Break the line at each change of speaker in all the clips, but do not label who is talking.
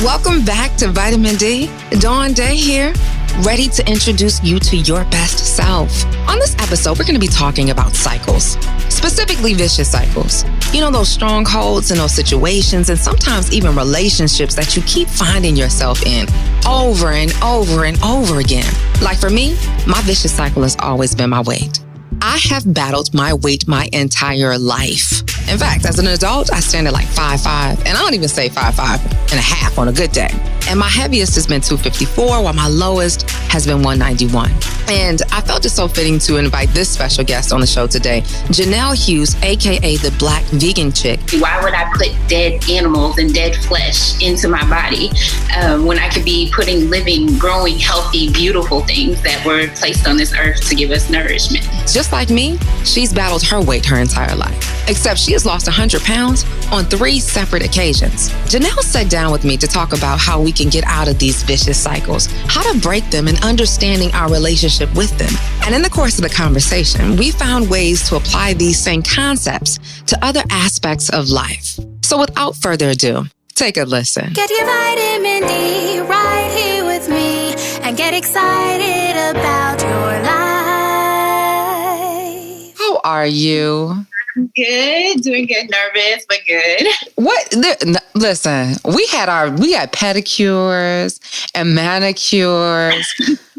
Welcome back to Vitamin D. Dawn Dai here, ready to introduce you to your best self. On this episode, we're going to be talking about cycles, specifically vicious cycles. You know, those strongholds and those situations and sometimes even relationships that you keep finding yourself in over and over and over again. Like for me, my vicious cycle has always been my weight. I have battled my weight my entire life. In fact, as an adult, I stand at like 5'5", and I don't even say 5'5" on a good day. And my heaviest has been 254, while my lowest has been 191. And I felt it so fitting to invite this special guest on the show today, Jenele Hughes, aka the Black Vegan Chick.
Why would I put dead animals and dead flesh into my body when I could be putting living, growing, healthy, beautiful things that were placed on this earth to give us nourishment?
Just like me, she's battled her weight her entire life, except she has lost 100 pounds on 3 separate occasions. Jenele sat down with me to talk about how we can get out of these vicious cycles, how to break them, and understanding our relationship with them. And in the course of the conversation, we found ways to apply these same concepts to other aspects of life. So without further ado, take a listen.
Get your vitamin D right here with me and get excited about your life.
How are you?
Good, doing good, nervous, but good.
Listen, we had pedicures and manicures.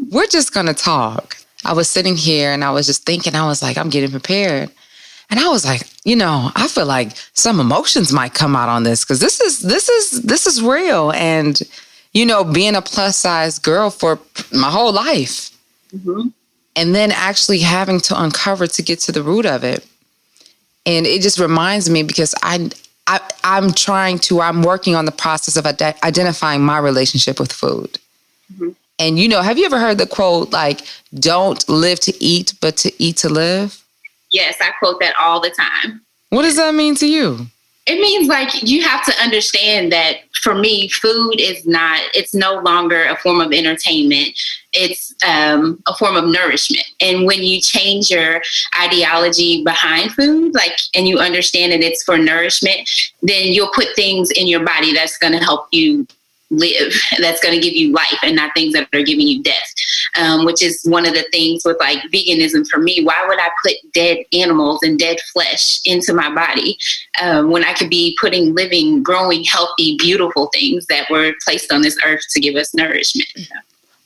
We're just going to talk. I was sitting here and I was just thinking, I was like, I'm getting prepared. And I was like, I feel like some emotions might come out on this because this is real. And, being a plus size girl for my whole life. Mm-hmm. And then actually having to uncover to get to the root of it. And it just reminds me because I'm working on the process of identifying my relationship with food. Mm-hmm. And, have you ever heard the quote, like, don't live to eat, but to eat to live?
Yes, I quote that all the time.
What does that mean to you?
It means like you have to understand that for me, food it's no longer a form of entertainment. It's a form of nourishment. And when you change your ideology behind food, and you understand that it's for nourishment, then you'll put things in your body that's going to help you live, that's going to give you life and not things that are giving you death, which is one of the things with veganism for me. Why would I put dead animals and dead flesh into my body when I could be putting living, growing, healthy, beautiful things that were placed on this earth to give us nourishment?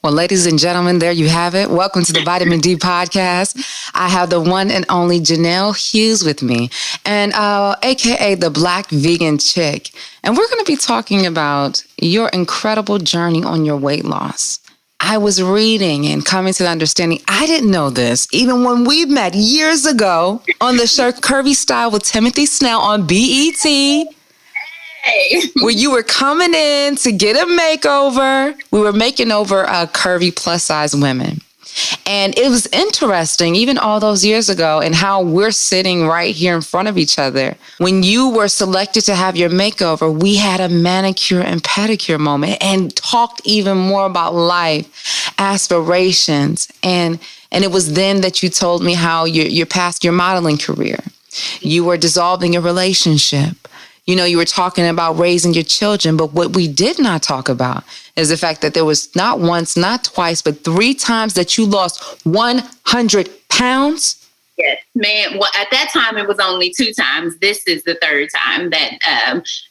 Well, ladies and gentlemen, there you have it. Welcome to the Vitamin D podcast. I have the one and only Jenele Hughes with me, and aka the Black Vegan Chick. And we're going to be talking about your incredible journey on your weight loss. I was reading and coming to the understanding, I didn't know this, even when we met years ago on the show Curvy Style with Timothy Snell on BET. Where you were coming in to get a makeover. We were making over curvy plus size women. And it was interesting, even all those years ago, and how we're sitting right here in front of each other. When you were selected to have your makeover, we had a manicure and pedicure moment and talked even more about life, aspirations. And it was then that you told me how you're past your modeling career. You were dissolving your relationship. You were talking about raising your children, but what we did not talk about is the fact that there was not once, not twice, but 3 times that you lost 100 pounds.
Yes, man. Well, at that time, it was only 2 times. This is the 3rd time that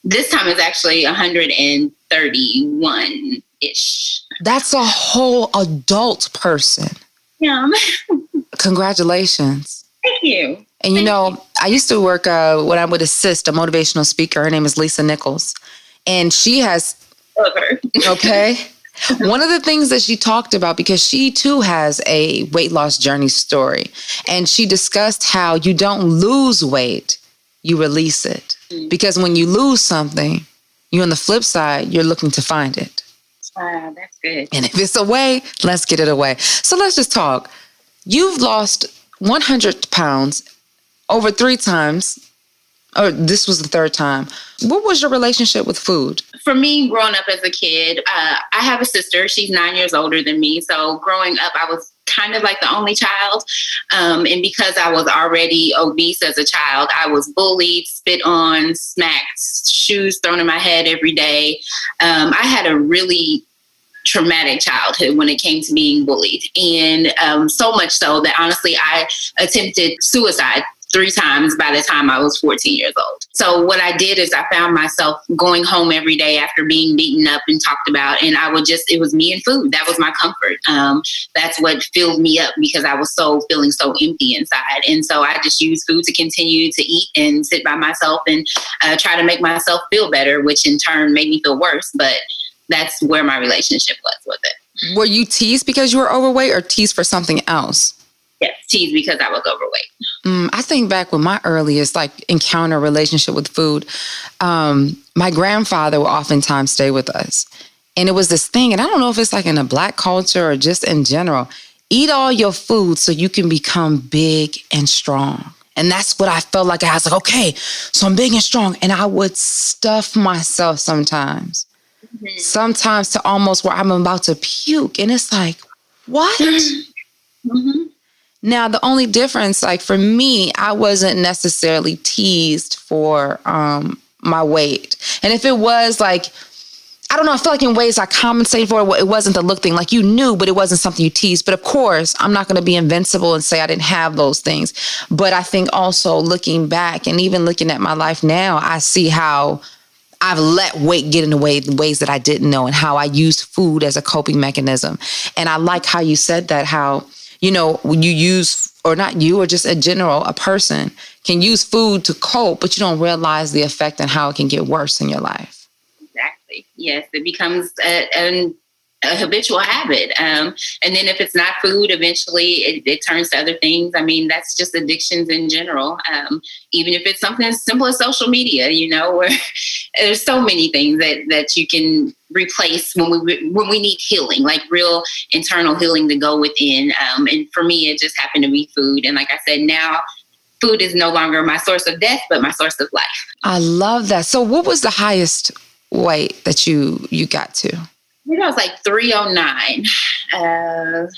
this time is actually 131-ish.
That's a whole adult person.
Yeah.
Congratulations.
Thank you.
And I used to work when I would assist a motivational speaker. Her name is Lisa Nichols. And she has,
love her.
Okay. One of the things that she talked about, because she too has a weight loss journey story. And she discussed how you don't lose weight, you release it. Mm. Because when you lose something, on the flip side, you're looking to find it.
That's good.
And if it's away, let's get it away. So let's just talk. You've lost 100 pounds over 3 times, or this was the 3rd time. What was your relationship with food?
For me, growing up as a kid, I have a sister. She's 9 years older than me. So growing up, I was kind of like the only child. And because I was already obese as a child, I was bullied, spit on, smacked, shoes thrown in my head every day. I had a really traumatic childhood when it came to being bullied. And so much so that honestly, I attempted suicide 3 times by the time I was 14 years old. So what I did is I found myself going home every day after being beaten up and talked about, and it was me and food. That was my comfort. That's what filled me up because I was feeling so empty inside. And so I just used food to continue to eat and sit by myself and try to make myself feel better, which in turn made me feel worse. But that's where my relationship was with it.
Were you teased because you were overweight or teased for something else?
Yes, teased because I was overweight.
I think back with my earliest encounter relationship with food, my grandfather would oftentimes stay with us. And it was this thing, and I don't know if it's in a Black culture or just in general, eat all your food so you can become big and strong. And that's what I felt like. I was like, okay, so I'm big and strong. And I would stuff myself sometimes. Mm-hmm. Sometimes to almost where I'm about to puke. And it's like, what? Mm-hmm. Now, the only difference, for me, I wasn't necessarily teased for my weight. And if it was I don't know, I feel like in ways I compensated for it. It wasn't the look thing. You knew, but it wasn't something you teased. But of course, I'm not going to be invincible and say I didn't have those things. But I think also looking back and even looking at my life now, I see how I've let weight get in the way in ways that I didn't know and how I used food as a coping mechanism. And I like how you said that, how when you use, or not you, or just in general, a person can use food to cope, but you don't realize the effect and how it can get worse in your life.
Exactly. Yes, it becomes a habitual habit. And then if it's not food, eventually it turns to other things. I mean, that's just addictions in general. Even if it's something as simple as social media, where there's so many things that you can replace when we need healing, real internal healing to go within. And for me, it just happened to be food. And like I said, now food is no longer my source of death, but my source of life.
I love that. So what was the highest weight that you got to?
I think I was 309. I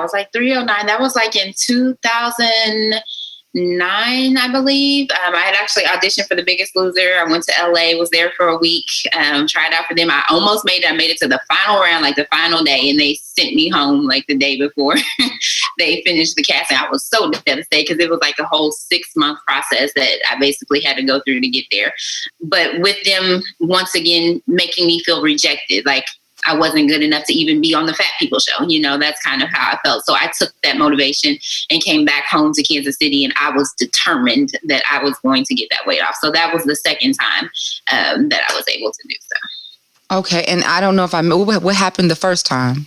was 309. That was in 2009, I believe. I had actually auditioned for The Biggest Loser. I went to LA, was there for a week, tried out for them. I almost made it. I made it to the final round, the final day, and they sent me home the day before they finished the casting. I was so devastated because it was a whole 6-month process that I basically had to go through to get there. But with them, once again, making me feel rejected, I wasn't good enough to even be on the Fat People show. That's kind of how I felt. So I took that motivation and came back home to Kansas City, and I was determined that I was going to get that weight off. So that was the second time that I was able to do so. Okay.
And I don't know if what happened the first time?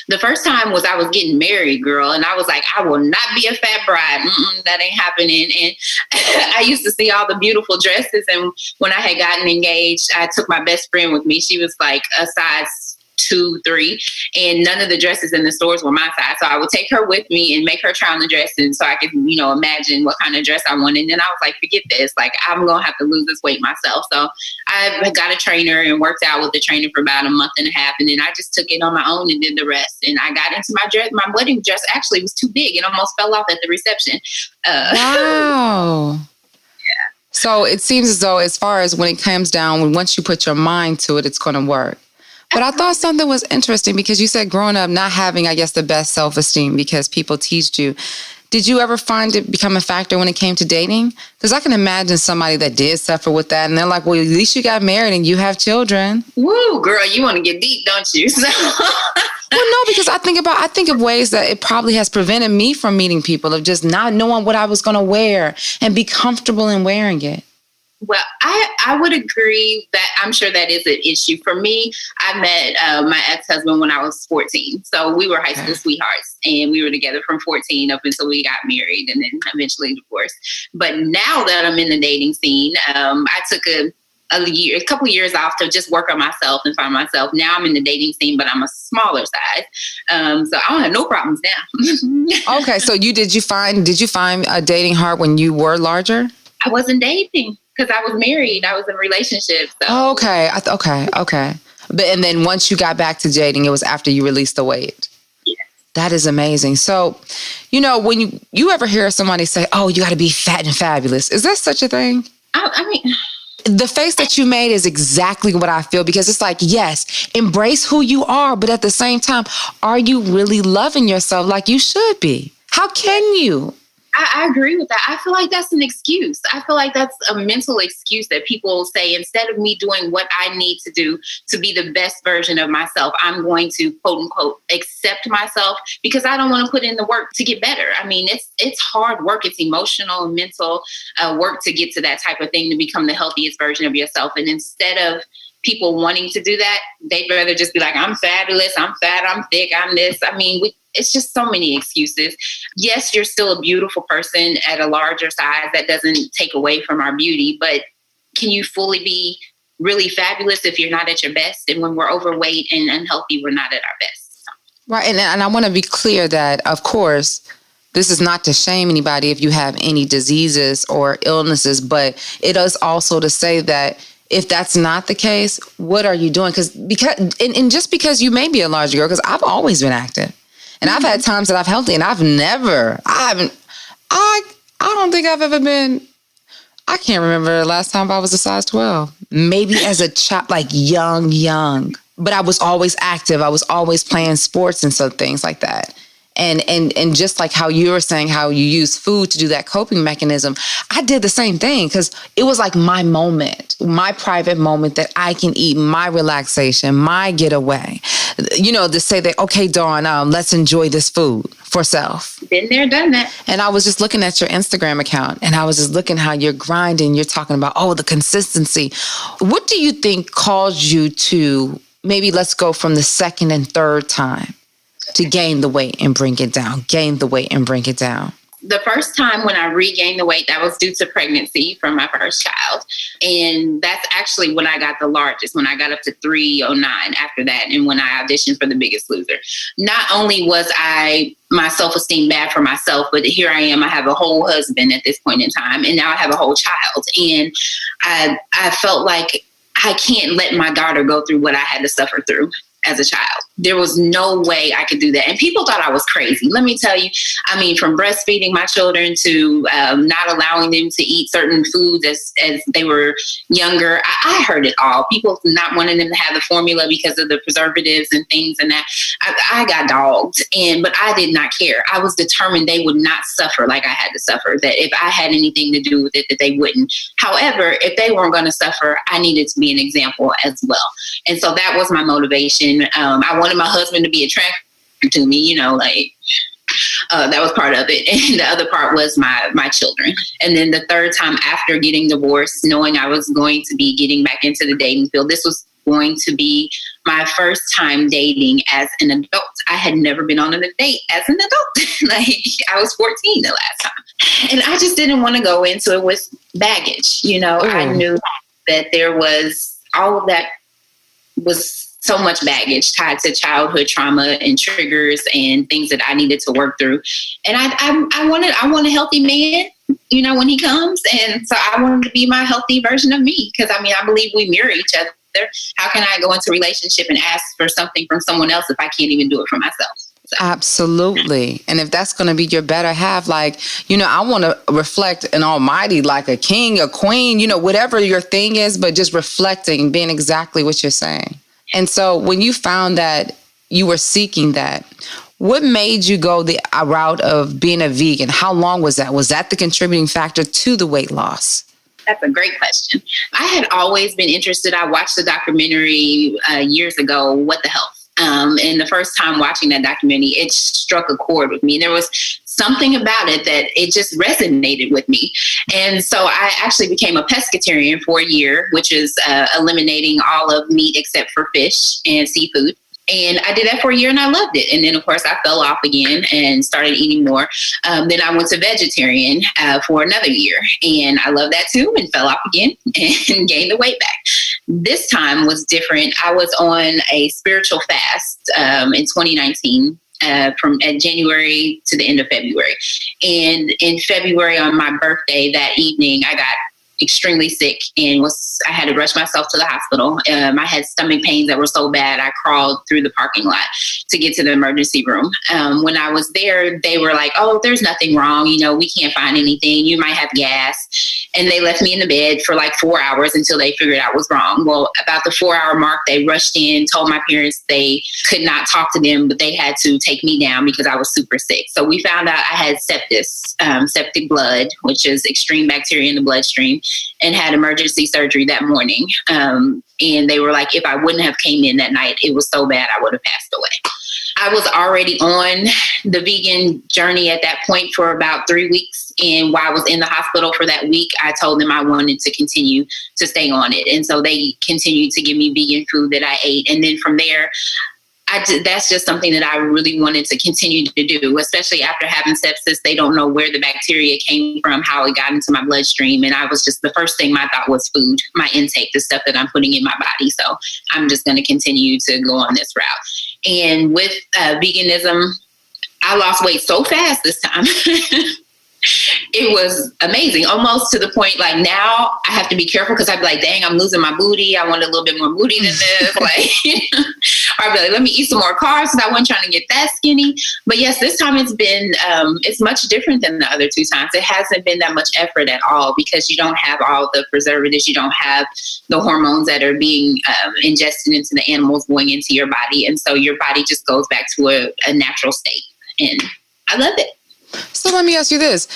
The first time was I was getting married, girl. And I was like, I will not be a fat bride. That ain't happening. And I used to see all the beautiful dresses. And when I had gotten engaged, I took my best friend with me. She was a size 2, 3, and none of the dresses in the stores were my size. So I would take her with me and make her try on the dresses so I could, imagine what kind of dress I wanted. And then I was like, forget this. I'm going to have to lose this weight myself. So I got a trainer and worked out with the trainer for about a month and a half. And then I just took it on my own and did the rest. And I got into my dress. My wedding dress actually was too big. It almost fell off at the reception.
Wow.
Yeah.
So it seems as though as far as when it comes down, once you put your mind to it, it's going to work. But I thought something was interesting because you said growing up not having, I guess, the best self-esteem because people teased you. Did you ever find it become a factor when it came to dating? Because I can imagine somebody that did suffer with that and they're like, well, at least you got married and you have children.
Woo, girl, you want to get deep, don't you?
Well, no, because I think of ways that it probably has prevented me from meeting people, of just not knowing what I was going to wear and be comfortable in wearing it.
Well, I would agree that I'm sure that is an issue. For me, I met my ex-husband when I was 14. So we were high school sweethearts and we were together from 14 up until we got married and then eventually divorced. But now that I'm in the dating scene, I took a couple of years off to just work on myself and find myself. Now I'm in the dating scene, but I'm a smaller size. So I don't have no problems now.
Okay. So did you find dating hard when you were larger?
I wasn't dating because I was married. I was in a relationship. So.
Oh, okay. Okay. But and then once you got back to dating, it was after you released the weight.
Yeah.
That is amazing. So, when you ever hear somebody say, oh, you got to be fat and fabulous, is there such a thing?
I mean,
the face that you made is exactly what I feel, because it's like, yes, embrace who you are, but at the same time, are you really loving yourself like you should be? How can you?
I agree with that. I feel like that's an excuse. I feel like that's a mental excuse that people say, instead of me doing what I need to do to be the best version of myself, I'm going to, quote unquote, accept myself because I don't want to put in the work to get better. I mean, it's hard work. It's emotional and mental work to get to that type of thing, to become the healthiest version of yourself. And instead of people wanting to do that, they'd rather just be like, I'm fabulous, I'm fat, I'm thick, I'm this. I mean, it's just so many excuses. Yes, you're still a beautiful person at a larger size. That doesn't take away from our beauty, but can you fully be really fabulous if you're not at your best? And when we're overweight and unhealthy, we're not at our best.
Right. And I want to be clear that, of course, this is not to shame anybody if you have any diseases or illnesses, but it is also to say that if that's not the case, what are you doing? Because just because you may be a larger girl, because I've always been active. And I've had times that I've healthy, and I don't think I've ever been, I can't remember the last time I was a size 12. Maybe as a child, like young. But I was always active. I was always playing sports and some things like that. And just like how you were saying, how you use food to do that coping mechanism, I did the same thing, because it was like my moment, my private moment that I can eat, my relaxation, my getaway. To say that, okay, Dawn, let's enjoy this food for self.
Been there, done that.
And I was just looking at your Instagram account, and I was just looking how you're grinding. You're talking about, the consistency. What do you think caused you to, maybe let's go from the second and third time, to gain the weight and bring it down, The first time when I regained the weight, that was due to pregnancy from my first child. And that's actually when I got the largest, when I got up to 309 after that, and when I auditioned for The Biggest Loser. Not only was my self-esteem bad for myself, but here I am, I have a whole husband at this point in time, and now I have a whole child. And I felt like I can't let my daughter go through what I had to suffer through as a child. There was no way I could do that. And people thought I was crazy. Let me tell you, I mean, from breastfeeding my children to not allowing them to eat certain foods as they were younger. I heard it all. People not wanting them to have the formula because of the preservatives and things and that. I got dogged, but I did not care. I was determined they would not suffer like I had to suffer, that if I had anything to do with it, that they wouldn't. However, if they weren't going to suffer, I needed to be an example as well. And so that was my motivation. I wanted my husband to be attracted to me, that was part of it. And the other part was my children. And then the third time after getting divorced, knowing I was going to be getting back into the dating field, this was going to be my first time dating as an adult. I had never been on a date as an adult. I was 14 the last time. And I just didn't want to go into it with baggage. I knew that there was all of that was so much baggage tied to childhood trauma and triggers and things that I needed to work through. And I want a healthy man, when he comes. And so I wanted to be my healthy version of me. Because I believe we mirror each other. How can I go into a relationship and ask for something from someone else if I can't even do it for myself? So. Absolutely. And if that's going to be your better half, I want to reflect an almighty, like a king, a queen, whatever your thing is, but just reflecting, being exactly what you're saying. And so when you found that you were seeking that, what made you go the route of being a vegan? How long was that? Was that the contributing factor to the weight loss?
That's a great question. I had always been interested. I watched the documentary years ago, What the Health? And the first time watching that documentary, it struck a chord with me. There was something about it that it just resonated with me. And so I actually became a pescatarian for a year, which is eliminating all of meat except for fish and seafood. And I did that for a year and I loved it. And then, of course, I fell off again and started eating more. Then I went to vegetarian for another year. And I loved that too and fell off again and gained the weight back. This time was different. I was on a spiritual fast in 2019. From January to the end of February. And in February on my birthday that evening, I got extremely sick and I had to rush myself to the hospital. I had stomach pains that were so bad, I crawled through the parking lot to get to the emergency room. When I was there, they were like, oh, there's nothing wrong. We can't find anything. You might have gas. And they left me in the bed for like 4 hours until they figured out what's wrong. Well, about the 4-hour mark, they rushed in, told my parents they could not talk to them, but they had to take me down because I was super sick. So we found out I had septic blood, which is extreme bacteria in the bloodstream, and had emergency surgery that morning. And they were like, if I wouldn't have came in that night, it was so bad I would have passed away. I was already on the vegan journey at that point for about 3 weeks. And while I was in the hospital for that week, I told them I wanted to continue to stay on it. And so they continued to give me vegan food that I ate. And then from there, that's just something that I really wanted to continue to do, especially after having sepsis. They don't know where the bacteria came from, how it got into my bloodstream. And I was just, the first thing my thought was food, my intake, the stuff that I'm putting in my body. So I'm just going to continue to go on this route. And with veganism, I lost weight so fast this time. It was amazing, almost to the point like now I have to be careful because I'd be like, dang, I'm losing my booty. I want a little bit more booty than this. Or I'd be like, let me eat some more carbs because I wasn't trying to get that skinny. But yes, this time it's been, it's much different than the other 2 times. It hasn't been that much effort at all because you don't have all the preservatives. You don't have the hormones that are being ingested into the animals going into your body. And so your body just goes back to a natural state. And I love it.
So let me ask you this.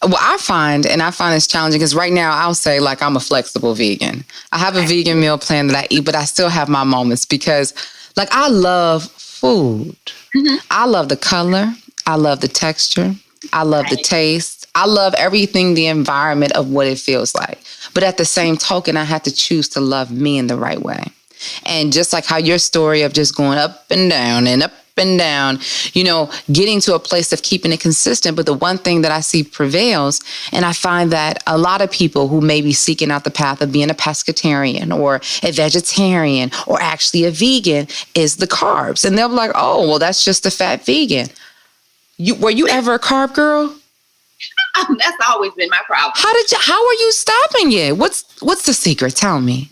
Well, I find this challenging because right now I'll say like I'm a flexible vegan. I have a vegan meal plan that I eat, but I still have my moments because like I love food. Mm-hmm. I love the color. I love the texture. I love the taste. I love everything, the environment of what it feels like. But at the same token, I have to choose to love me in the right way. And just like how your story of just going up and down and up and down, getting to a place of keeping it consistent. But the one thing that I see prevails, and I find that a lot of people who may be seeking out the path of being a pescatarian or a vegetarian or actually a vegan is the carbs. And they'll be like, oh, well, that's just a fat vegan. Were you ever a carb girl?
That's always been my problem.
How are you stopping it? What's the secret? Tell me.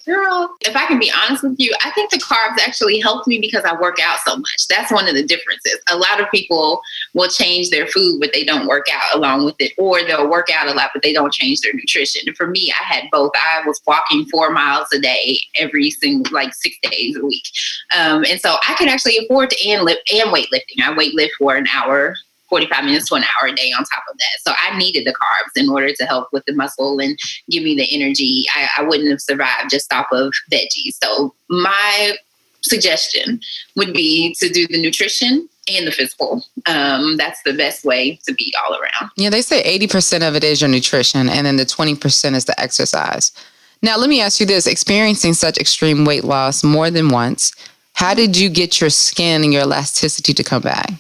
Girl, if I can be honest with you, I think the carbs actually helped me because I work out so much. That's one of the differences. A lot of people will change their food, but they don't work out along with it, or they'll work out a lot, but they don't change their nutrition. And for me, I had both. I was walking 4 miles a day every single, 6 days a week. And so I could actually afford to and weightlifting. I weightlift for an hour, 45 minutes to an hour a day on top of that. So I needed the carbs in order to help with the muscle and give me the energy. I wouldn't have survived just off of veggies. So my suggestion would be to do the nutrition and the physical. That's the best way to be all around.
Yeah, they say 80% of it is your nutrition, and then the 20% is the exercise. Now, let me ask you this. Experiencing such extreme weight loss more than once, how did you get your skin and your elasticity to come back?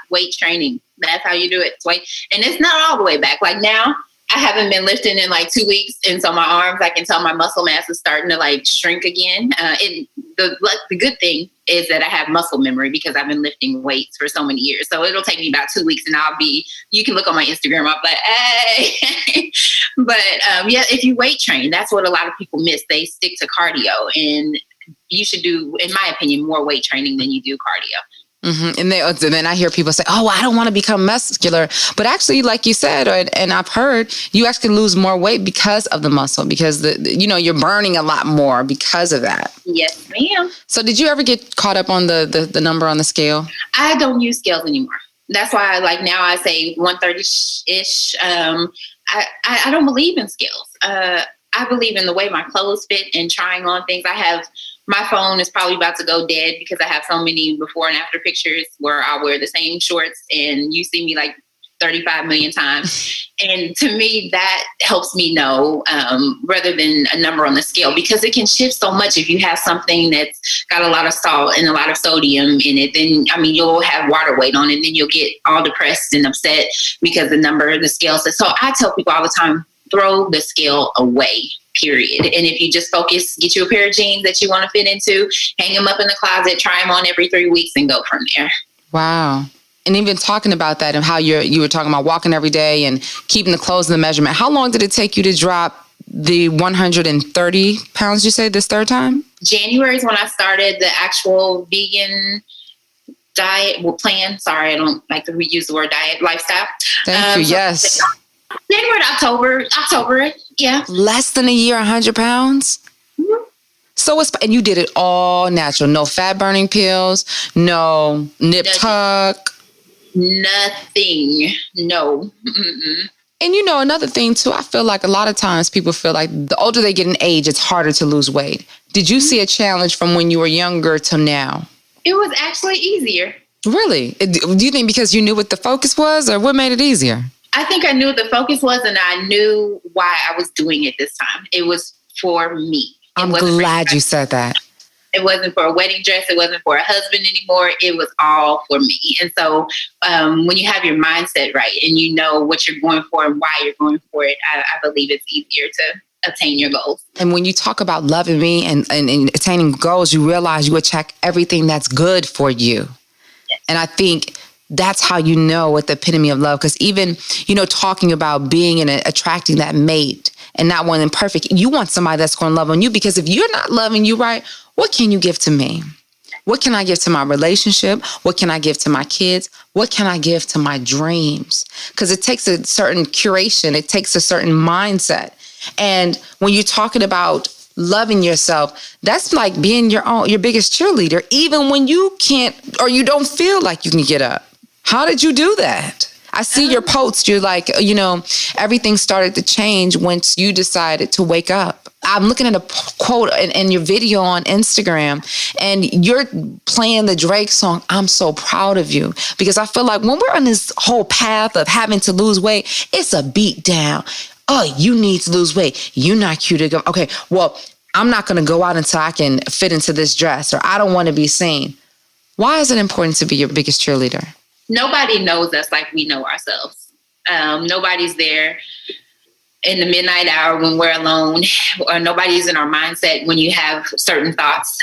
Weight training. That's how you do it. And it's not all the way back. Like now, I haven't been lifting in 2 weeks. And so my arms, I can tell my muscle mass is starting to shrink again. And the good thing is that I have muscle memory because I've been lifting weights for so many years. So it'll take me about 2 weeks and you can look on my Instagram. I'll be like, hey. But if you weight train, that's what a lot of people miss. They stick to cardio, and you should do, in my opinion, more weight training than you do cardio.
Mm-hmm. And then I hear people say, oh, I don't want to become muscular. But actually, like you said, and I've heard, you actually lose more weight because of the muscle, because you're burning a lot more because of that.
Yes, ma'am.
So did you ever get caught up on the number on the scale?
I don't use scales anymore. That's why now I say 130-ish. I don't believe in scales. I believe in the way my clothes fit and trying on things. My phone is probably about to go dead because I have so many before and after pictures where I wear the same shorts and you see me 35 million times. And to me, that helps me know rather than a number on the scale, because it can shift so much. If you have something that's got a lot of salt and a lot of sodium in it, then, you'll have water weight on it. And then you'll get all depressed and upset because the scale says. So I tell people all the time, throw the scale away. Period. And if you just focus, get you a pair of jeans that you want to fit into, hang them up in the closet, try them on every 3 weeks and go from there.
Wow. And even talking about that and how you were talking about walking every day and keeping the clothes in the measurement. How long did it take you to drop the 130 pounds you say this third time?
January is when I started the actual vegan diet plan. Sorry, I don't like to reuse the word diet, lifestyle.
Thank you. Yes.
January to October. Yeah.
Less than a year, 100 pounds?
Mm-hmm.
So and you did it all natural. No fat burning pills, no nip tuck.
Nothing. No. Mm-mm.
And another thing too, I feel like a lot of times people feel like the older they get in age, it's harder to lose weight. Did you see a challenge from when you were younger till now?
It was actually easier.
Really? Do you think because you knew what the focus was, or what made it easier?
I think I knew what the focus was, and I knew why I was doing it this time. It was for me.
I'm glad you said that.
It wasn't for a wedding dress. It wasn't for a husband anymore. It was all for me. And so when you have your mindset right and you know what you're going for and why you're going for it, I believe it's easier to attain your goals.
And when you talk about loving me and attaining goals, you realize you attract everything that's good for you.
Yes.
And I think that's how you know what the epitome of love, because even, talking about being and attracting that mate and not wanting perfect, you want somebody that's going to love on you, because if you're not loving you right, what can you give to me? What can I give to my relationship? What can I give to my kids? What can I give to my dreams? Because it takes a certain curation. It takes a certain mindset. And when you're talking about loving yourself, that's like being your biggest cheerleader, even when you can't or you don't feel like you can get up. How did you do that? I see your posts. You're like, everything started to change once you decided to wake up. I'm looking at a quote in your video on Instagram, and you're playing the Drake song, I'm So Proud of You. Because I feel like when we're on this whole path of having to lose weight, it's a beat down. Oh, you need to lose weight. You're not cute to go. Okay, well, I'm not going to go out until I can fit into this dress, or I don't want to be seen. Why is it important to be your biggest cheerleader?
Nobody knows us like we know ourselves. Nobody's there in the midnight hour when we're alone, or nobody's in our mindset when you have certain thoughts.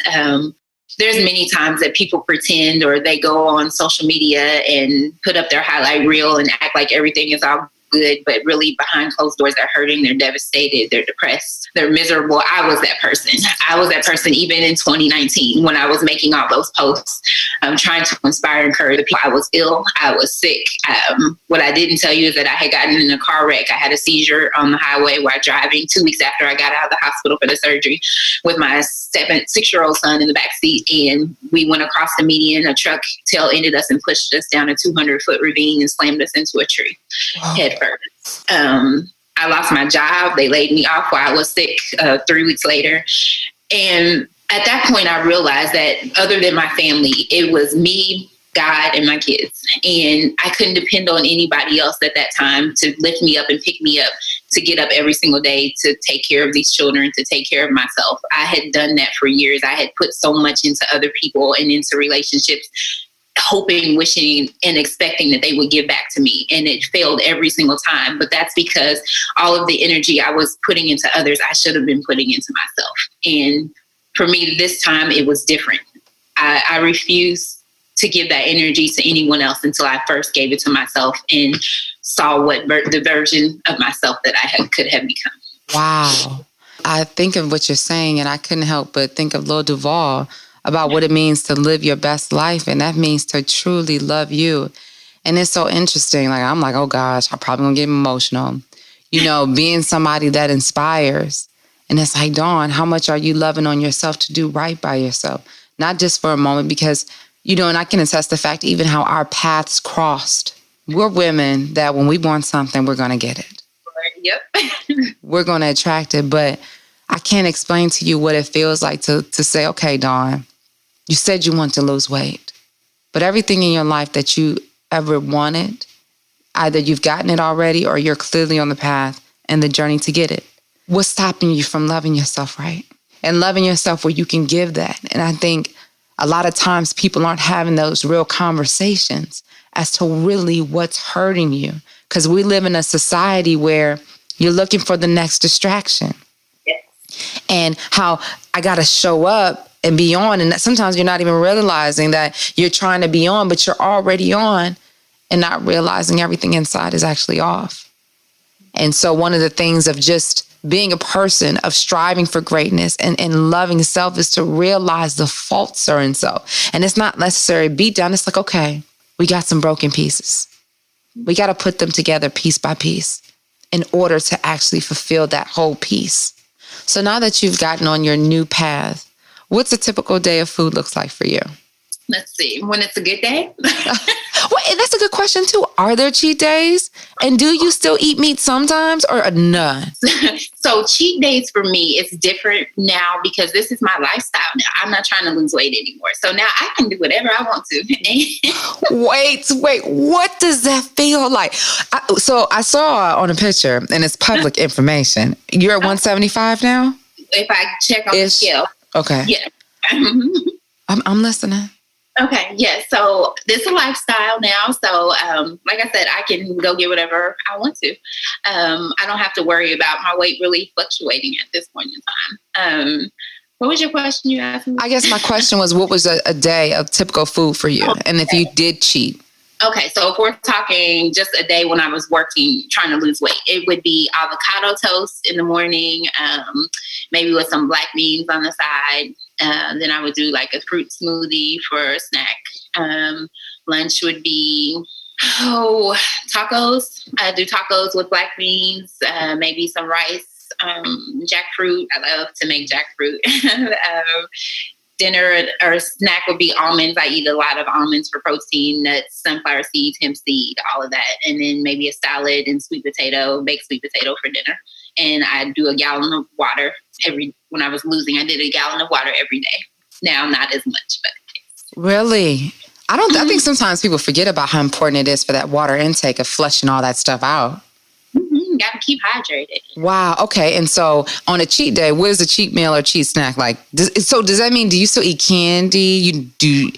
There's many times that people pretend, or they go on social media and put up their highlight reel and act like everything is all good, but really behind closed doors, they're hurting, they're devastated, they're depressed, they're miserable. I was that person. I was that person even in 2019 when I was making all those posts, trying to inspire and encourage the people. I was ill. I was sick. What I didn't tell you is that I had gotten in a car wreck. I had a seizure on the highway while driving 2 weeks after I got out of the hospital for the surgery with my 6-year-old son in the back seat. And we went across the median. A truck tail ended us and pushed us down a 200-foot ravine and slammed us into a tree. Wow. Head first. I lost my job. They laid me off while I was sick 3 weeks later. And at that point, I realized that other than my family, it was me, God, and my kids. And I couldn't depend on anybody else at that time to lift me up and pick me up, to get up every single day, to take care of these children, to take care of myself. I had done that for years. I had put so much into other people and into relationships, hoping, wishing, and expecting that they would give back to me. And it failed every single time. But that's because all of the energy I was putting into others, I should have been putting into myself. And for me, this time, it was different. I refused to give that energy to anyone else until I first gave it to myself and saw what the version of myself that I could have become.
Wow. I think of what you're saying, and I couldn't help but think of Lil Duval about what it means to live your best life. And that means to truly love you. And it's so interesting. Like, I'm like, oh gosh, I'm probably gonna get emotional. Being somebody that inspires. And it's like, Dawn, how much are you loving on yourself to do right by yourself? Not just for a moment, because, and I can attest the fact even how our paths crossed. We're women that when we want something, we're gonna get it.
Yep.
We're gonna attract it. But I can't explain to you what it feels like to say, okay, Dawn, you said you want to lose weight, but everything in your life that you ever wanted, either you've gotten it already or you're clearly on the path and the journey to get it. What's stopping you from loving yourself, right? And loving yourself where you can give that. And I think a lot of times people aren't having those real conversations as to really what's hurting you, because we live in a society where you're looking for the next distraction.
Yes.
And how I got to show up and be on. And sometimes you're not even realizing that you're trying to be on, but you're already on and not realizing everything inside is actually off. And so one of the things of just being a person of striving for greatness and loving self is to realize the faults are in self. And it's not necessarily beat down. It's like, okay, we got some broken pieces. We got to put them together piece by piece in order to actually fulfill that whole piece. So now that you've gotten on your new path, what's a typical day of food looks like for you?
Let's see. When it's a good day?
Well, that's a good question too. Are there cheat days? And do you still eat meat sometimes or none?
So cheat days for me is different now because this is my lifestyle now. I'm not trying to lose weight anymore. So now I can do whatever I want to.
Wait. What does that feel like? So I saw on a picture, and it's public information. You're at 175 now?
If I check on the scale.
Okay.
Yeah.
I'm listening.
Okay, yeah. So this is a lifestyle now. So like I said, I can go get whatever I want to. I don't have to worry about my weight really fluctuating at this point in time. What was your question you asked me?
I guess my question was, what was a day of typical food for you? And if you did cheat?
Okay, so if we're talking just a day when I was working, trying to lose weight, it would be avocado toast in the morning, maybe with some black beans on the side. Then I would do like a fruit smoothie for a snack. Lunch would be, tacos. I do tacos with black beans, maybe some rice, jackfruit. I love to make jackfruit. Dinner or snack would be almonds. I eat a lot of almonds for protein, nuts, sunflower seeds, hemp seed, all of that. And then maybe a salad and baked sweet potato for dinner. And I do a gallon of water when I was losing, I did a gallon of water every day. Now, not as much, but.
Really? I think sometimes people forget about how important it is for that water intake of flushing all that stuff out.
Got to keep hydrated.
Wow. Okay. And so on a cheat day, what is a cheat meal or cheat snack like? So does that mean, do you still eat candy? You do,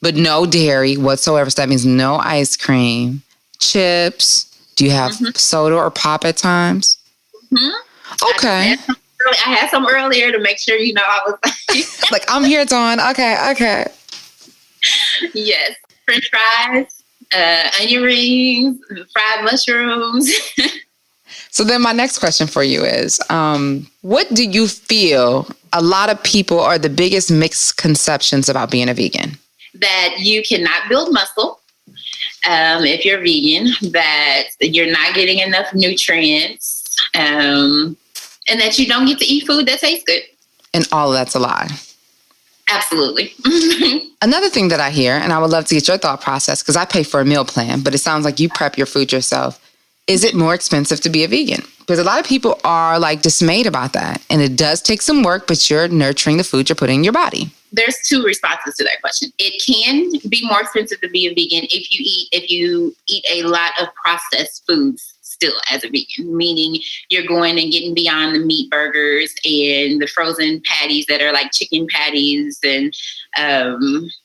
but no dairy whatsoever. So that means no ice cream, chips. Do you have soda or pop at times? Mm-hmm. Okay.
I had some earlier to make sure, I was
like, I'm here, Dawn. Okay.
Yes. French fries, onion rings, fried mushrooms.
So then my next question for you is, what do you feel a lot of people are the biggest misconceptions about being a vegan?
That you cannot build muscle if you're vegan, that you're not getting enough nutrients, and that you don't get to eat food that tastes good.
And all of that's a lie.
Absolutely.
Another thing that I hear, and I would love to get your thought process, because I pay for a meal plan, but it sounds like you prep your food yourself. Is it more expensive to be a vegan? Because a lot of people are like dismayed about that. And it does take some work, but you're nurturing the food you're putting in your body.
There's two responses to that question. It can be more expensive to be a vegan if you eat a lot of processed foods still as a vegan, meaning you're going and getting beyond the meat burgers and the frozen patties that are like chicken patties and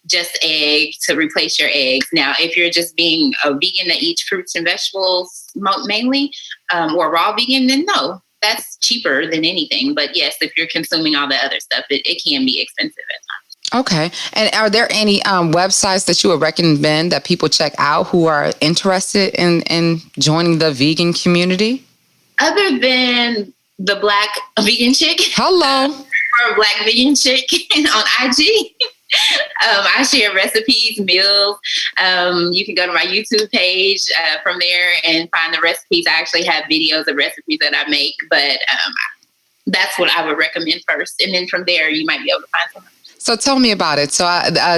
just eggs to replace your eggs. Now, if you're just being a vegan that eats fruits and vegetables mainly, or raw vegan, then no, that's cheaper than anything. But yes, if you're consuming all the other stuff, it can be expensive at times.
Okay. And are there any websites that you would recommend that people check out who are interested in joining the vegan community?
Other than the Black Vegan Chick.
Hello.
Or Black Vegan Chick on IG. I share recipes, meals. You can go to my YouTube page from there and find the recipes. I actually have videos of recipes that I make, but that's what I would recommend first. And then from there, you might be able to find something.
So tell me about it. So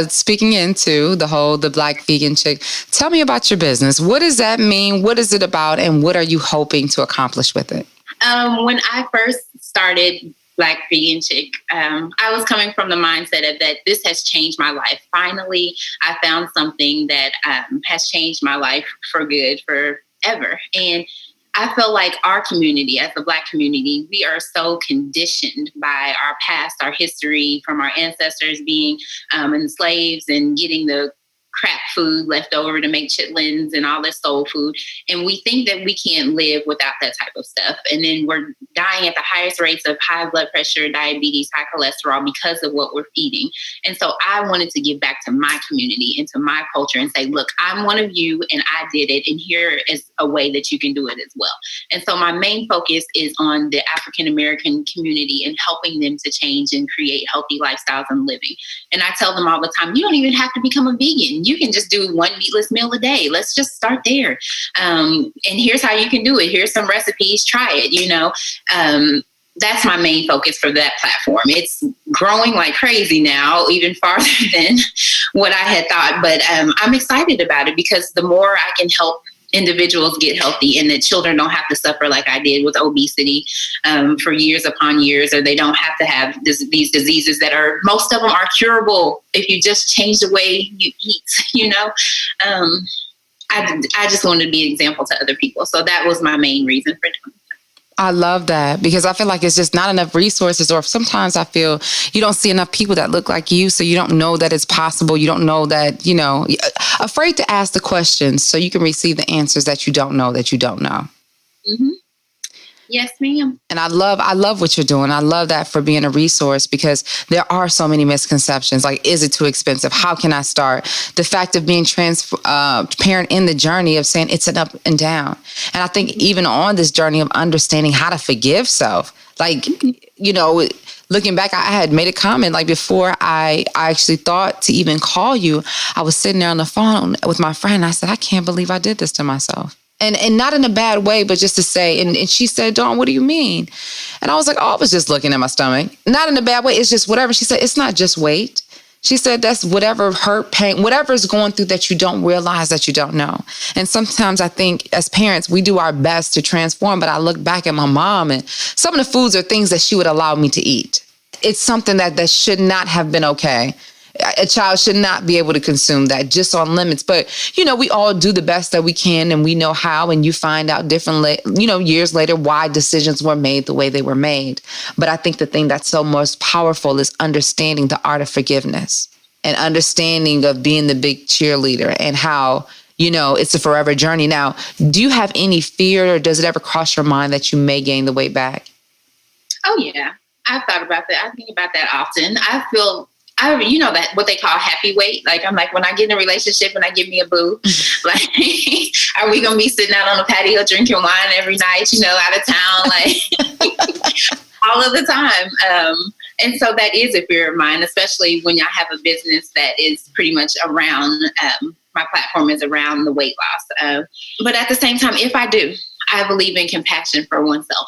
speaking into the Black Vegan Chick, tell me about your business. What does that mean? What is it about? And what are you hoping to accomplish with it?
When I first started Black Vegan Chick, I was coming from the mindset of that this has changed my life. Finally, I found something that has changed my life for good, forever. And I feel like our community, as the Black community, we are so conditioned by our past, our history, from our ancestors being enslaved and getting the crap food left over to make chitlins and all this soul food. And we think that we can't live without that type of stuff. And then we're dying at the highest rates of high blood pressure, diabetes, high cholesterol because of what we're feeding. And so I wanted to give back to my community and to my culture and say, look, I'm one of you and I did it. And here is a way that you can do it as well. And so my main focus is on the African-American community and helping them to change and create healthy lifestyles and living. And I tell them all the time, you don't even have to become a vegan. You can just do one meatless meal a day. Let's just start there. And here's how you can do it. Here's some recipes. Try it, That's my main focus for that platform. It's growing like crazy now, even farther than what I had thought. But I'm excited about it because the more I can help individuals get healthy and that children don't have to suffer like I did with obesity for years upon years, or they don't have to have these diseases that most of them are curable if you just change the way you eat, I just wanted to be an example to other people. So that was my main reason for doing it.
I love that because I feel like it's just not enough resources, or sometimes I feel you don't see enough people that look like you. So you don't know that it's possible. You don't know that, afraid to ask the questions so you can receive the answers that you don't know that you don't know.
Mm-hmm. Yes, ma'am.
And I love what you're doing. I love that for being a resource because there are so many misconceptions. Like, is it too expensive? How can I start? The fact of being transparent in the journey of saying it's an up and down. And I think even on this journey of understanding how to forgive self, looking back, I had made a comment like before I actually thought to even call you. I was sitting there on the phone with my friend. I said, I can't believe I did this to myself. And not in a bad way, but just to say, and she said, Dawn, what do you mean? And I was like, I was just looking at my stomach. Not in a bad way. It's just whatever. She said, it's not just weight. She said, that's whatever hurt, pain, whatever is going through that you don't realize that you don't know. And sometimes I think as parents, we do our best to transform. But I look back at my mom and some of the foods are things that she would allow me to eat. It's something that should not have been okay. A child should not be able to consume that just on limits. But, we all do the best that we can and we know how, and you find out years later why decisions were made the way they were made. But I think the thing that's so most powerful is understanding the art of forgiveness and understanding of being the big cheerleader and how, it's a forever journey. Now, do you have any fear or does it ever cross your mind that you may gain the weight back?
Oh, yeah. I've thought about that. I think about that often. I feel that what they call happy weight. Like, I'm like, when I get in a relationship and I give me a boo, like, are we going to be sitting out on the patio drinking wine every night, out of town, like all of the time. And so that is a fear of mine, especially when I have a business that is pretty much around, my platform is around the weight loss. But at the same time, if I do, I believe in compassion for oneself.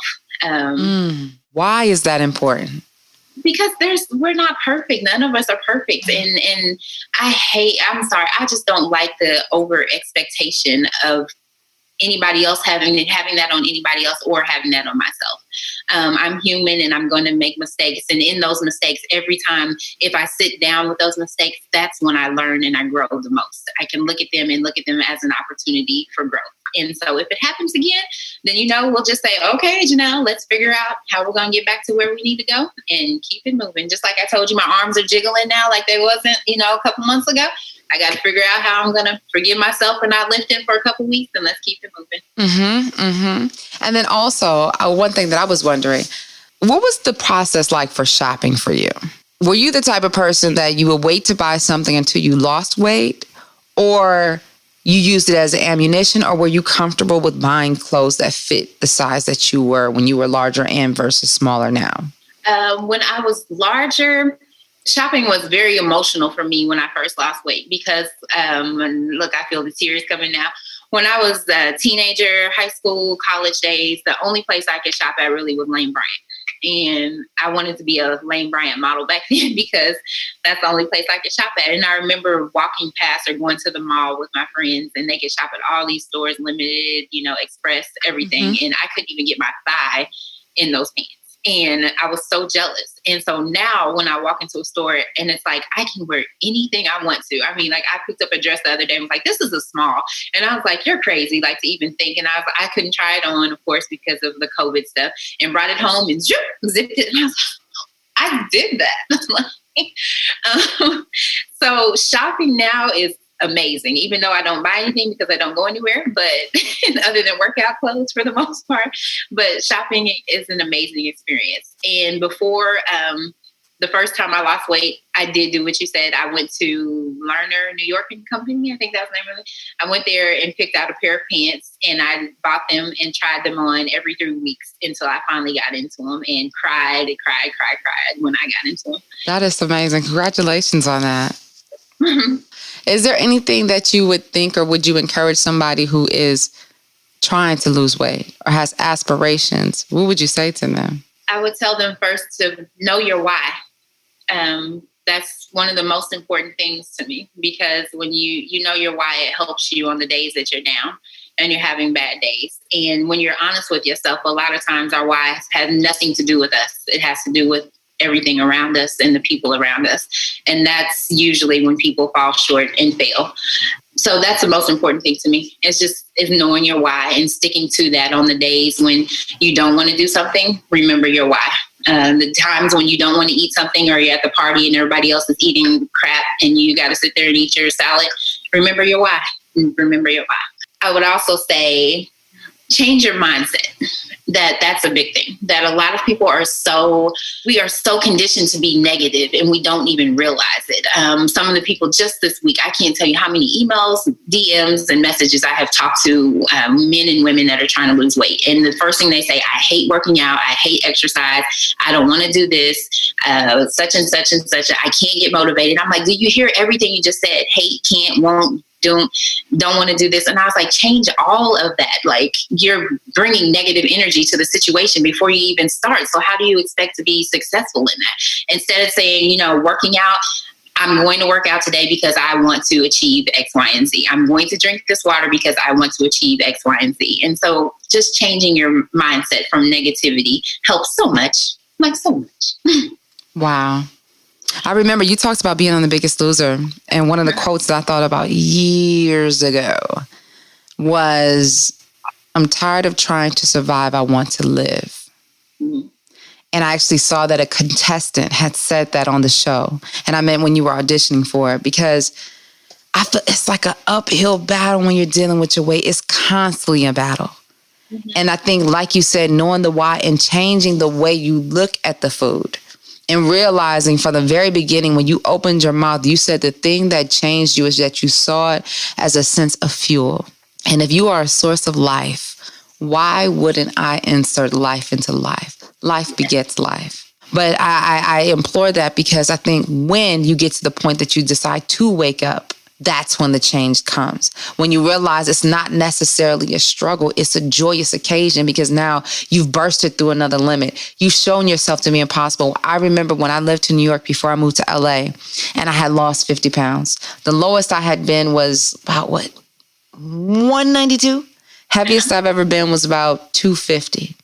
Why is that important?
Because we're not perfect. None of us are perfect. And I just don't like the over expectation of anybody else having that on anybody else or having that on myself. I'm human and I'm going to make mistakes. And in those mistakes, every time, if I sit down with those mistakes, that's when I learn and I grow the most. I can look at them as an opportunity for growth. And so if it happens again, then, we'll just say, okay, Jenele, let's figure out how we're going to get back to where we need to go and keep it moving. Just like I told you, my arms are jiggling now like they wasn't, a couple months ago. I got to figure out how I'm going to forgive myself for not lifting for a couple weeks and let's keep it moving.
Mm-hmm, mm-hmm. And then also, one thing that I was wondering, what was the process like for shopping for you? Were you the type of person that you would wait to buy something until you lost weight, or you used it as ammunition, or were you comfortable with buying clothes that fit the size that you were when you were larger and versus smaller now?
When I was larger, shopping was very emotional for me when I first lost weight because, look, I feel the tears coming now. When I was a teenager, high school, college days, the only place I could shop at really was Lane Bryant. And I wanted to be a Lane Bryant model back then because that's the only place I could shop at. And I remember walking past or going to the mall with my friends and they could shop at all these stores, Limited, Express, everything. Mm-hmm. And I couldn't even get my thigh in those pants. And I was so jealous. And so now when I walk into a store and it's like, I can wear anything I want to. I mean, like I picked up a dress the other day and was like, this is a small. And I was like, you're crazy, like to even think. And I couldn't try it on, of course, because of the COVID stuff, and brought it home and zipped it. And I was like, I did that. So shopping now is amazing, even though I don't buy anything because I don't go anywhere, but other than workout clothes for the most part. But shopping is an amazing experience. And before the first time I lost weight, I did do what you said. I went to 𝘸𝘪𝘵𝘩 New York and Company. I think that was the name of it. I went there and picked out a pair of pants, and I bought them and tried them on every 3 weeks until I finally got into them and cried when I got into them.
That is amazing. Congratulations on that. Is there anything that you would think, or would you encourage somebody who is trying to lose weight or has aspirations? What would you say to them?
I would tell them first to know your why. That's one of the most important things to me, because when you know your why, it helps you on the days that you're down and you're having bad days. And when you're honest with yourself, a lot of times our why has nothing to do with us. It has to do with everything around us and the people around us. And that's usually when people fall short and fail. So that's the most important thing to me. Is knowing your why and sticking to that on the days when you don't want to do something. Remember your why. The times when you don't want to eat something, or you're at the party and everybody else is eating crap and you got to sit there and eat your salad. Remember your why. Remember your why. I would also say change your mindset. That's a big thing. That a lot of people we are so conditioned to be negative, and we don't even realize it. Some of the people just this week, I can't tell you how many emails, DMs, and messages I have talked to men and women that are trying to lose weight. And the first thing they say, I hate working out. I hate exercise. I don't want to do this. Such and such and such. I can't get motivated. I'm like, do you hear everything you just said? Hate, can't, won't, don't want to do this. And I was like, change all of that. Like, you're bringing negative energy to the situation before you even start. So how do you expect to be successful in that? Instead of saying, working out, I'm going to work out today because I want to achieve X, Y, and Z. I'm going to drink this water because I want to achieve X, Y, and Z. And so just changing your mindset from negativity helps so much, like so much. Wow.
I remember you talked about being on The Biggest Loser, and one of the quotes that I thought about years ago was, I'm tired of trying to survive. I want to live. Mm-hmm. And I actually saw that a contestant had said that on the show. And I meant when you were auditioning for it, because I feel it's like an uphill battle when you're dealing with your weight. It's constantly a battle. Mm-hmm. And I think, like you said, knowing the why and changing the way you look at the food. And realizing from the very beginning, when you opened your mouth, you said the thing that changed you is that you saw it as a sense of fuel. And if you are a source of life, why wouldn't I insert life into life? Life begets life. But I implore that, because I think when you get to the point that you decide to wake up, that's when the change comes. When you realize it's not necessarily a struggle, it's a joyous occasion, because now you've bursted through another limit. You've shown yourself to be impossible. I remember when I lived in New York before I moved to LA, and I had lost 50 pounds. The lowest I had been was about 192? Heaviest I've ever been was about 250.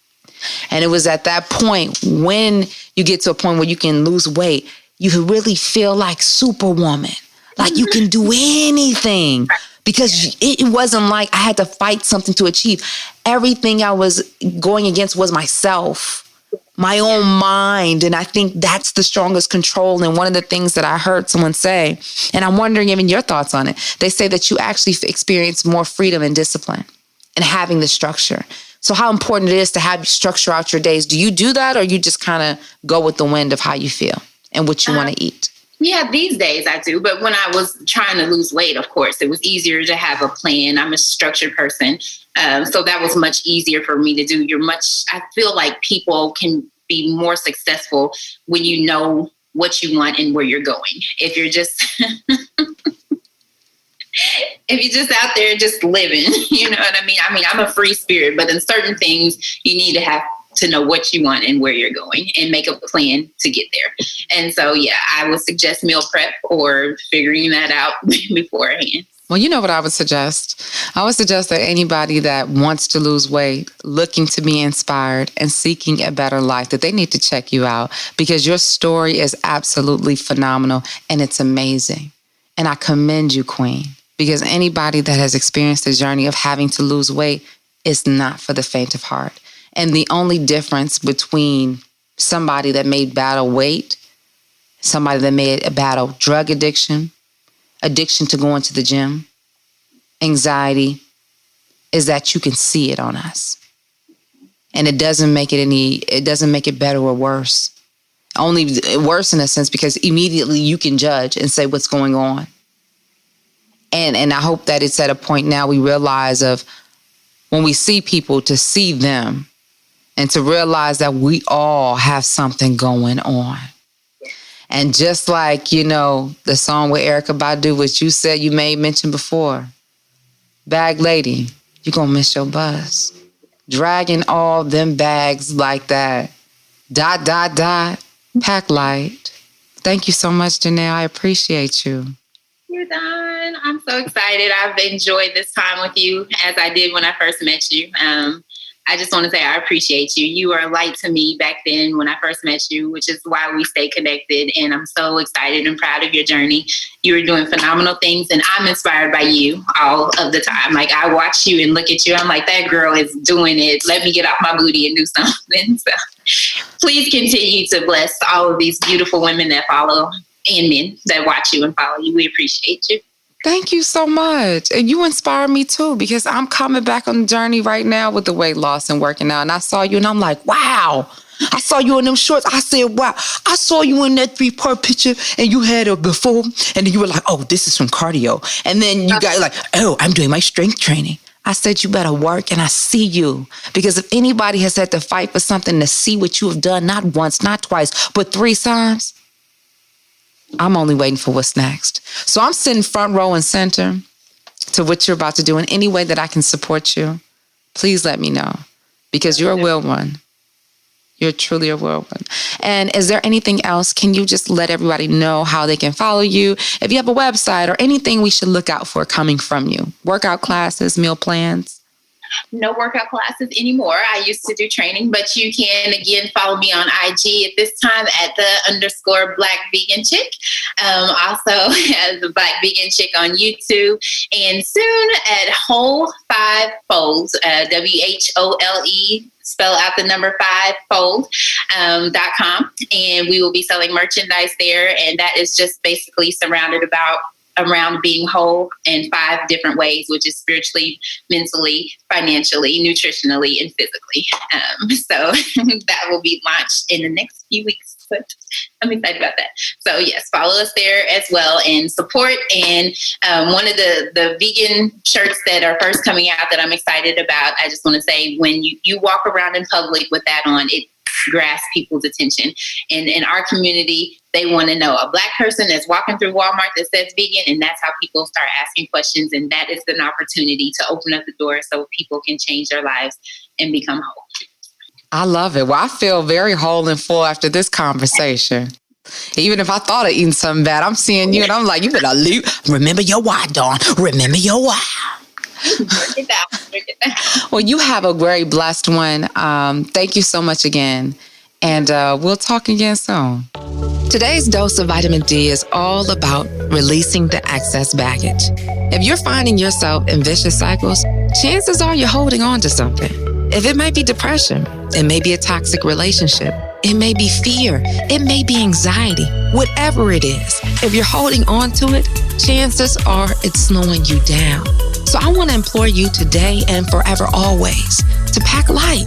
And it was at that point, when you get to a point where you can lose weight, you really feel like Superwoman. Like you can do anything, because it wasn't like I had to fight something to achieve. Everything I was going against was myself, my own mind. And I think that's the strongest control. And one of the things that I heard someone say, and I'm wondering even your thoughts on it, they say that you actually experience more freedom and discipline and having the structure. So how important it is to have structure out your days. Do you do that, or you just kind of go with the wind of how you feel and what you want to eat?
Yeah, these days I do. But when I was trying to lose weight, of course, it was easier to have a plan. I'm a structured person. So that was much easier for me to do. I feel like people can be more successful when you know what you want and where you're going. If you're just out there just living, you know what I mean? I mean, I'm a free spirit, but in certain things you need to have to know what you want and where you're going and make a plan to get there. And so, yeah, I would suggest meal prep or figuring that out beforehand.
Well, you know what I would suggest? I would suggest that anybody that wants to lose weight, looking to be inspired and seeking a better life, that they need to check you out, because your story is absolutely phenomenal and it's amazing. And I commend you, Queen, because anybody that has experienced the journey of having to lose weight is not for the faint of heart. And the only difference between somebody that may battle weight, somebody that may battle drug addiction, addiction to going to the gym, anxiety, is that you can see it on us. And it doesn't make it better or worse. Only worse in a sense, because immediately you can judge and say what's going on. And I hope that it's at a point now we realize of when we see people, to see them and to realize that we all have something going on. And just like, the song with Erykah Badu, which you said you made mention before, bag lady, you're going to miss your bus. Dragging all them bags like that. ... Pack light. Thank you so much, Jenele. I appreciate you.
You're done. I'm so excited. I've enjoyed this time with you as I did when I first met you. I just want to say I appreciate you. You were a light to me back then when I first met you, which is why we stay connected. And I'm so excited and proud of your journey. You are doing phenomenal things, and I'm inspired by you all of the time. Like, I watch you and look at you. I'm like, that girl is doing it. Let me get off my booty and do something. So please continue to bless all of these beautiful women that follow and men that watch you and follow you. We appreciate you.
Thank you so much. And you inspire me too, because I'm coming back on the journey right now with the weight loss and working out. And I saw you and I'm like, wow. I saw you in them shorts. I said, wow. I saw you in that 3-part picture and you had a before. And then you were like, oh, this is from cardio. And then you got like, oh, I'm doing my strength training. I said, you better work, and I see you. Because if anybody has had to fight for something to see what you have done, not once, not twice, but 3 times, I'm only waiting for what's next. So I'm sitting front row and center to what you're about to do. In any way that I can support you, please let me know, because you're a real one. You're truly a real one. And is there anything else? Can you just let everybody know how they can follow you? If you have a website or anything we should look out for coming from you, workout classes, meal plans?
No workout classes anymore. I used to do training, but you can, again, follow me on IG at this time at _Black Vegan Chick. Also as the Black Vegan Chick on YouTube, and soon at 𝘍5 Folds, WHOLE, spell out the number 5 fold.com. And we will be selling merchandise there. And that is just basically surrounded around being whole in 5 different ways, which is spiritually, mentally, financially, nutritionally, and physically. So that will be launched in the next few weeks. But I'm excited about that. So yes, follow us there as well and support. And one of the vegan shirts that are first coming out that I'm excited about, I just want to say, when you walk around in public with that on, it grasps people's attention. And in our community, they want to know a Black person that's walking through Walmart that says vegan, and that's how people start asking questions. And that is an opportunity to open up the door so people can change their lives and become whole.
I love it. Well, I feel very whole and full after this conversation. Even if I thought of eating something bad, I'm seeing you and I'm like, you better remember your why, Dawn. Remember your why.
Break it down.
Well, you have a very blessed one. Thank you so much again. And we'll talk again soon. Today's dose of vitamin D is all about releasing the excess baggage. If you're finding yourself in vicious cycles, chances are you're holding on to something. If it might be depression, it may be a toxic relationship, it may be fear, it may be anxiety, whatever it is. If you're holding on to it, chances are it's slowing you down. So I want to implore you today and forever always to pack light.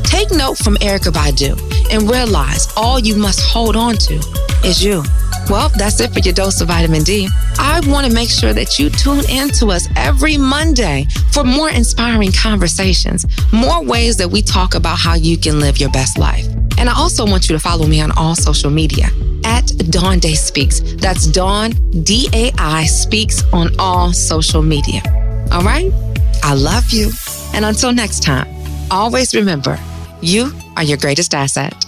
Take note from Erykah Badu and realize all you must hold on to is you. Well, that's it for your dose of vitamin D. I want to make sure that you tune in to us every Monday for more inspiring conversations, more ways that we talk about how you can live your best life. And I also want you to follow me on all social media at Dawn Dai Speaks. That's Dawn, DAI Speaks on all social media. All right? I love you. And until next time, always remember, you are your greatest asset.